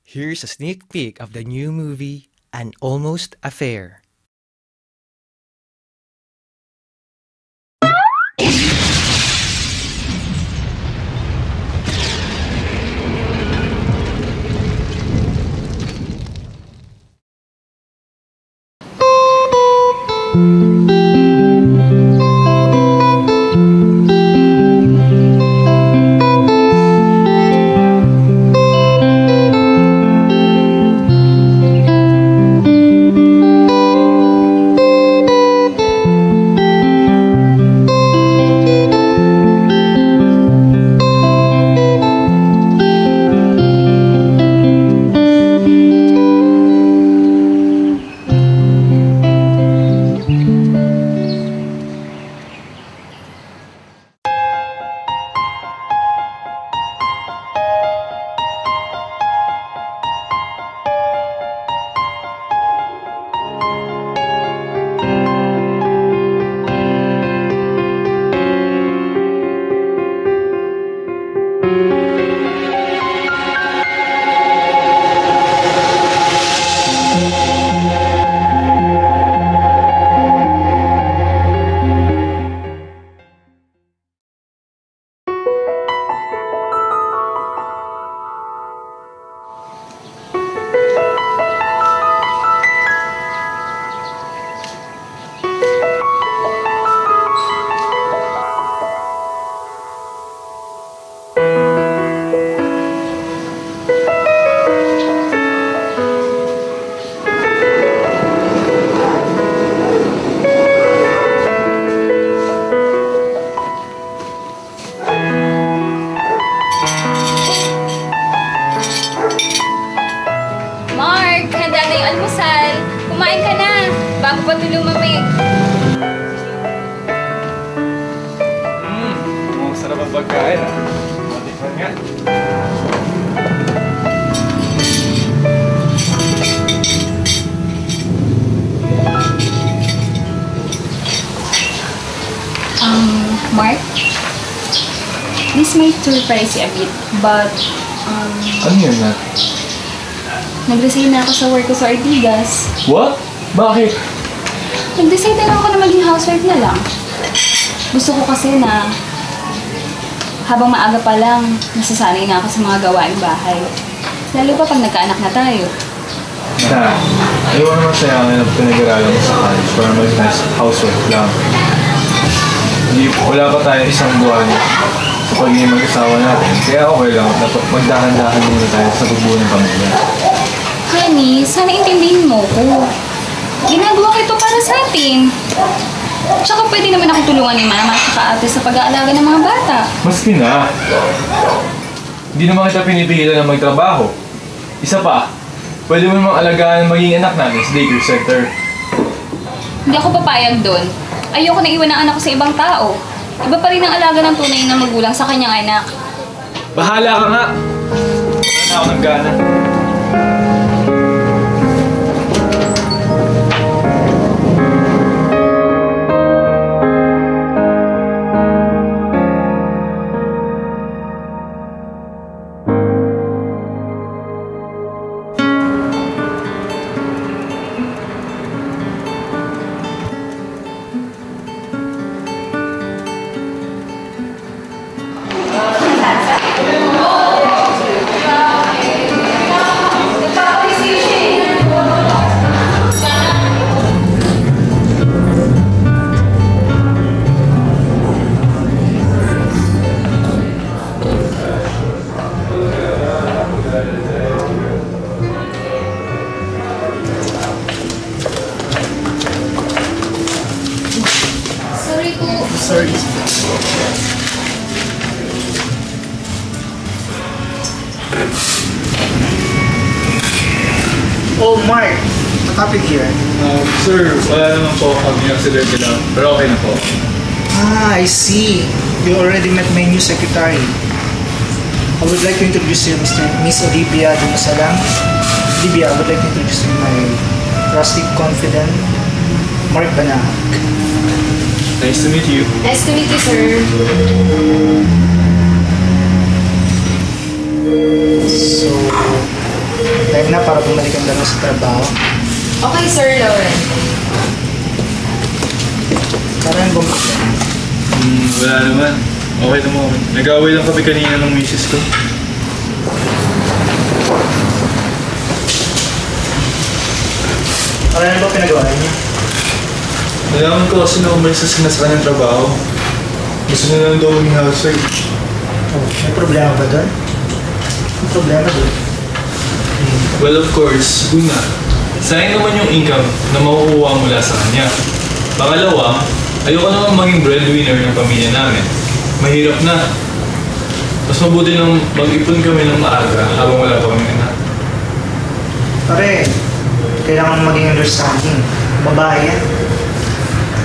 Here's a sneak peek of the new movie, An Almost Affair. Bago pa ito lumamig. Mukhang sarap ang pagkain ah. Matikman nga. Mark? This might surprise you a bit, but, Ano yun na? nag-resign na ako sa work ko sa Ortigas. What? Bakit? Nag-decide na ako na maging housewife na lang. Gusto ko kasi na habang maaga pa lang, nasasanay na ako sa mga gawaing bahay. Lalo pa pag nagkaanak na tayo. Na, ayaw naman sayangin ang pinag-aralan mo sa college para maging housewife lang. Wala pa tayo isang buwan sa pagiging mag-asawa natin. Kaya okay lang, magdahan-dahan muna tayo sa pagbuo ng pamilya. Honey, sana intindihin mo ko. Ginagawa ko ito para sa atin. Tsaka pwede naman ako tulungan ni mama at ate sa pag-aalaga ng mga bata. Maski na. Hindi naman kita pinipigilan na magtrabaho. Isa pa, pwede mo namang alagaan ang maging anak natin sa daycare center. Hindi ako papayag doon. Ayoko na iwan ang anak ko sa ibang tao. Iba pa rin ang alaga ng tunay na magulang sa kanyang anak. Bahala ka nga! Wala na ako ng gana. Sorry. Oh, Mark. What happened here? Sir, wala naman po kami aksidente lang. Pero okay na po. Ah, I see. You already met my new secretary. I would like to introduce you, Miss Olivia Dumasalang. Olivia, I would like to introduce you my trusted confidant, Mark Banahak. Nice to meet you. Nice to meet you, sir. So, para bumalik ang dalawa sa trabaho. Okay, Sir Lauren. Parang bumalik. Wala naman. Okay naman ako. Nag-away lang kami kanina ng misis ko. Ano ba pinagawa niya? Nalaman ko kasi na umalis na sa kanyang trabaho. Gusto na lang daw maging housewife. Oh, may problema ba doon? May problema doon. Well, of course, una, sayang naman yung income na makukuha mula sa kanya. Pangalawa, ayoko naman maging breadwinner ng pamilya namin. Mahirap na. Mas mabuti nang mag-ipon kami ng maaga habang wala pa kami anak. Pare, kailangan maging understanding. Babae yan.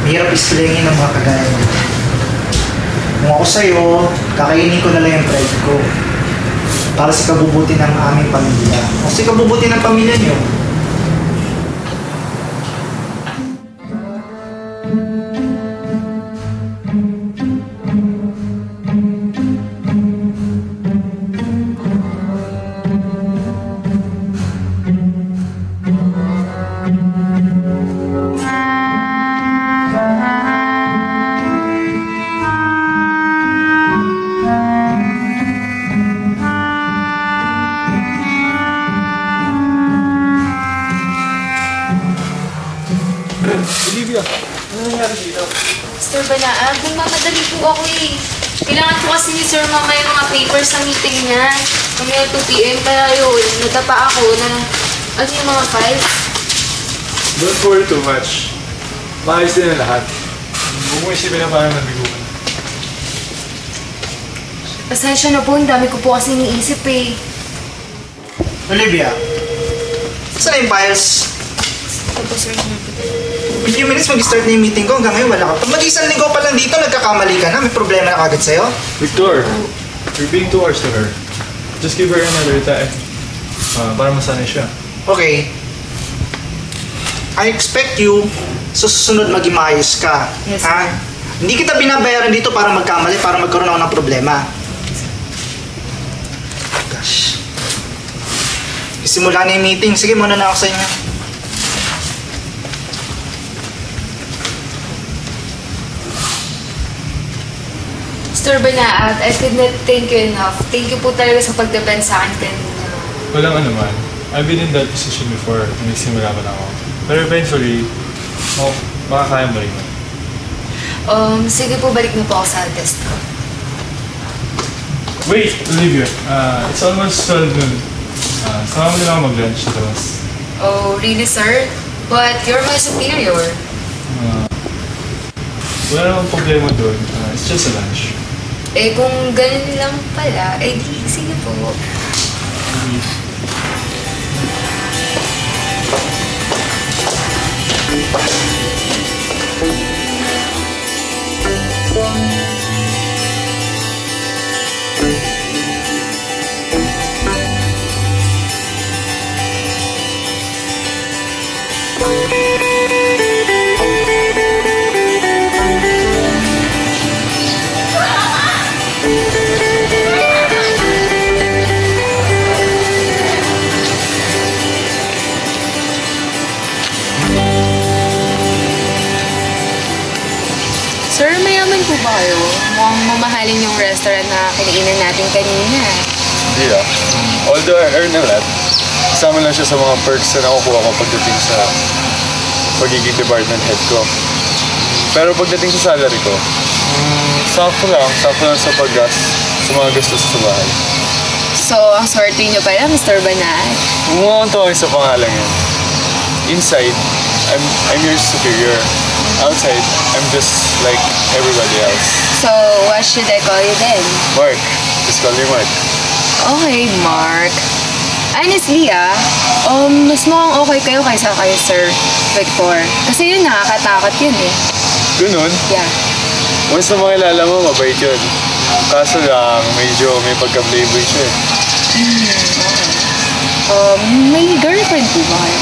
Mahirap isilingin ng mga kagaya niya. Kung ako sa'yo, kakainin ko na lang yung pride ko. Para sa kabubuti ng aming pamilya. O sa kabubuti ng pamilya niyo. Olivia, ano nangyari dito? Mr. Banaan, nagmamadali po ako eh. Kailangan po kasi ni Sir mamaya yung mga papers sa meeting niya. Mamaya 2 p.m. Kaya yun, natapa ako na ano yung mga files. Don't worry too much. Maayos din ang lahat. Huwag mo isipin na parang nabigo ka. Pasensya na po, ang dami ko po kasi iniisip eh. Olivia, saan na yung files? Tapos Sir, 50 minutes mag-start na yung meeting ko, hanggang ngayon wala ka. Pag mag-isang linggo pa lang dito, nagkakamali ka na. May problema na kagad sa'yo. Victor, you're being too harsh to her. Just give her another time. Para masanay siya. Okay. I expect you sa susunod maging maayos ka. Yes, ha? sir. Hindi kita binabayaran dito para magkamali, para magkaroon ako ng problema. Gosh. Isimula na yung meeting. Sige, muna na ako sa inyo. Mr. Banaat, I could not thank you enough. Thank you po talaga sa pag-depend sa akin. Walang ano man. I've been in that position before. Nagsimula pa lang ako. Pero eventually, makakaya mo rin. Sige po, balik na po ako sa desk ko. Wait, Olivia. It's almost 12 noon. Sama mo na lang mag-lunch sa labas. Oh, really, sir? But you're my superior. Wala namang problema doon. It's just a lunch. Eh, kung ganun lang pala, eh di, sige po. Sir, mayaman po ba kayo? Mukhang mamahalin yung restaurant na kinainan natin kanina. Hindi ah. Although I earn a lot, kasama lang siya sa mga perks na nakukuha ko pagdating sa pagiging department head ko. Pero pagdating sa salary ko, sakto lang sa paggas, sa mga gastos sa bahay. So, ang swerte niyo pala, Mr. Banat. Umuha akong tawag sa pangalan yan. Inside, I'm your superior. Outside, I'm just like everybody else. So, what should I call you then? Mark. Just call me Mark. Okay, Mark. Honestly, mas mukhang okay kayo kaysa kay Sir Victor. Kasi yun, nakakatakot yun eh. Ganun? Yeah. Once na makilala mo, mabait yun. Kaso lang, medyo may pagka-playboy siya eh. May girlfriend po ba kayo?